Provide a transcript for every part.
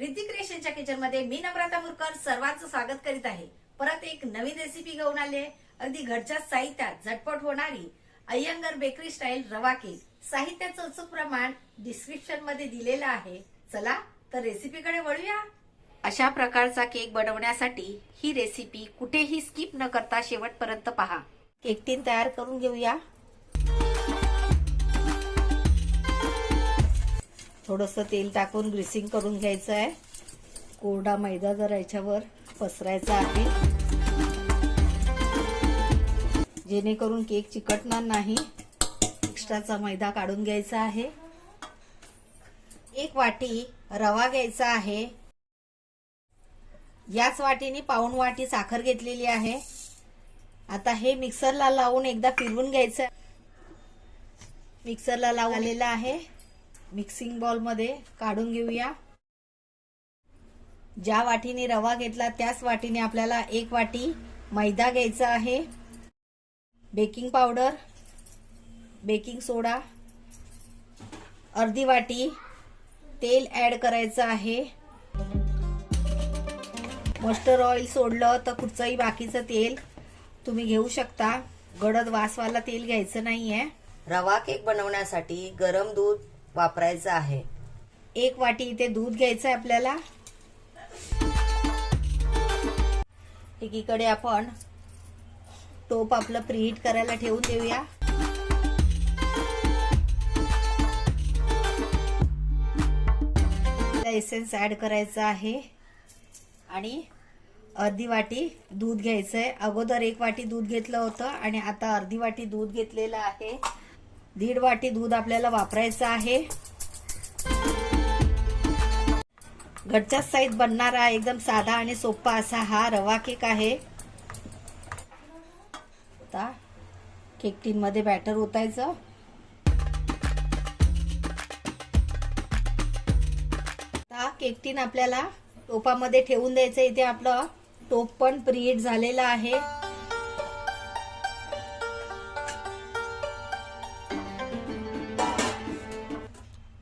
Riddhi क्रिएशनच्या kitchen मध्ये मी नम्रता मुरकर सर्वांचं स्वागत करीत आहे। परत एक नवीन रेसिपी घेऊन आले। अगदी घरच्या साहित्यात झटपट होणारी अय्यंगार बेकरी स्टाईल रवा केक। साहित्याचं अचूक प्रमाण डिस्क्रिप्शन मध्ये दिलेलं आहे। चला तर रेसिपीकडे वळूया। अशा प्रकारचा केक बनवण्यासाठी ही रेसिपी कुठेही स्किप न करता शेवटपर्यंत पहा। केक टीन तयार करून घेऊया। थोडंसं तेल टाकून ग्रीसिंग करून घ्यायचं आहे। कोरडा मैदा जरा याच्यावर पसरायचा आहे, जेणेकरून केक चिकटणार नाही। एक्स्ट्राचा मैदा काढून घ्यायचा आहे। एक वाटी रवा घ्यायचा आहे। याच वाटीने पाऊण वाटी साखर घेतलेली आहे। आता हे मिक्सरला लावून एकदा फिरवून घ्यायचं। मिक्सरला लावून आलेला आहे। मिक्सिंग बाउल मध्ये काढून घेऊया। ज्या वाटीने रवा घेतला त्याच वाटीने आपल्याला एक वाटी मैदा घ्यायचा आहे। बेकिंग पावडर, बेकिंग सोडा, अर्धी वाटी तेल ऍड करायचं आहे। मस्टर्ड ऑइल सोडलं तर कुठचंही बाकीचं तेल तुम्ही घेऊ शकता। गडद वासवाला तेल घ्यायचं नाहीये। रवा केक बनवण्यासाठी गरम दूध वापरायचं आहे। एक वाटी इथे दूध घ्यायचं आहे आपल्याला। एकीकडे आपण टोप आपलं प्रीहीट करायला ठेवून देऊया। एसेन्स ऍड करायचा आहे आणि अर्धी वाटी दूध घ्यायचंय। अगोदर एक वाटी दूध घेतलं होतं आणि आता अर्धी वाटी दूध घेतलेलं आहे। 1.5 वाटी दूध आपल्याला वापरायचं आहे। घरच्याच साईज बनणारा एकदम साधा आणि सोपा असा हा रवा केक आहे। आता केक टीन मध्ये बॅटर ओतायचं। आता केक टीन आपल्याला टोपामध्ये ठेवून द्यायचं। इथे आपलं टोप पण प्रीहीट झालेलं आहे।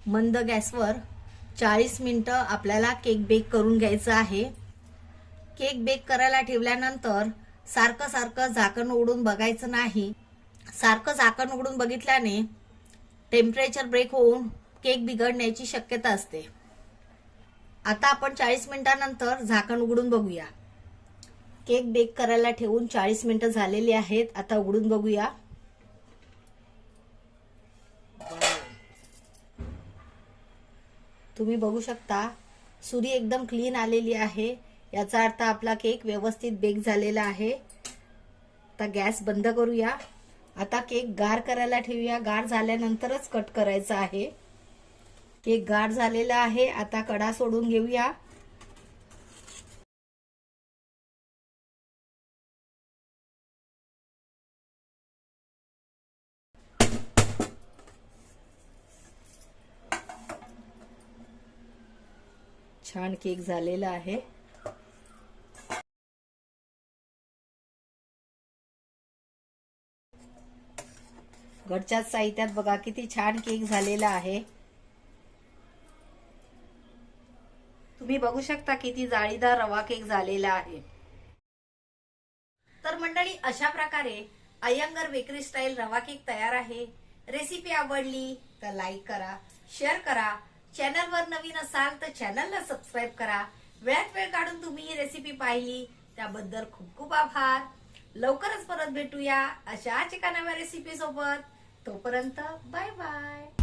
मंद गॅसवर 40 मिनिटं आपल्याला केक बेक करून घ्यायचा आहे। केक बेक करायला ठेवल्यानंतर सारखं सारखं झाकण उघडून बघायचं नाही। सारखं झाकण उघडून बघितल्याने टेम्परेचर ब्रेक होऊन केक बिघडण्याची शक्यता असते। आता आपण 40 मिनिटांनंतर झाकण उघडून बघूया। केक बेक करायला ठेवून 40 मिनिटं झालेली आहेत। आता उघडून बघूया। तुम्ही बघू शकता सुरी एकदम क्लीन आलेली आहे। याचा अर्थ आपला केक व्यवस्थित बेक झालेला आहे। आता गॅस बंद करूया। आता केक गार करायला ठेवूया। गार झाल्यानंतरच कट करायचा आहे। केक गार झालेला आहे। आता कडा सोडून घेऊया। छान केक झालेला आहे। घरच्याच साहित्यात बघा किती छान केक झालेला आहे। तुम्ही बघू शकता किती जाळीदार रवा केक झालेला आहे। तर मंडळी अशा प्रकारे अय्यंगार बेकरी स्टाईल रवा केक तयार आहे। रेसिपी आवडली तर लाईक करा, शेअर करा। चॅनलवर नवीन असाल तर चॅनलला सबस्क्राईब करा। वेळात वेळ काढून तुम्ही ही रेसिपी पाहिली त्याबद्दल खूप खूप आभार। लवकरच परत भेटूया अशाच एका नव्या रेसिपी सोबत। तोपर्यंत बाय बाय।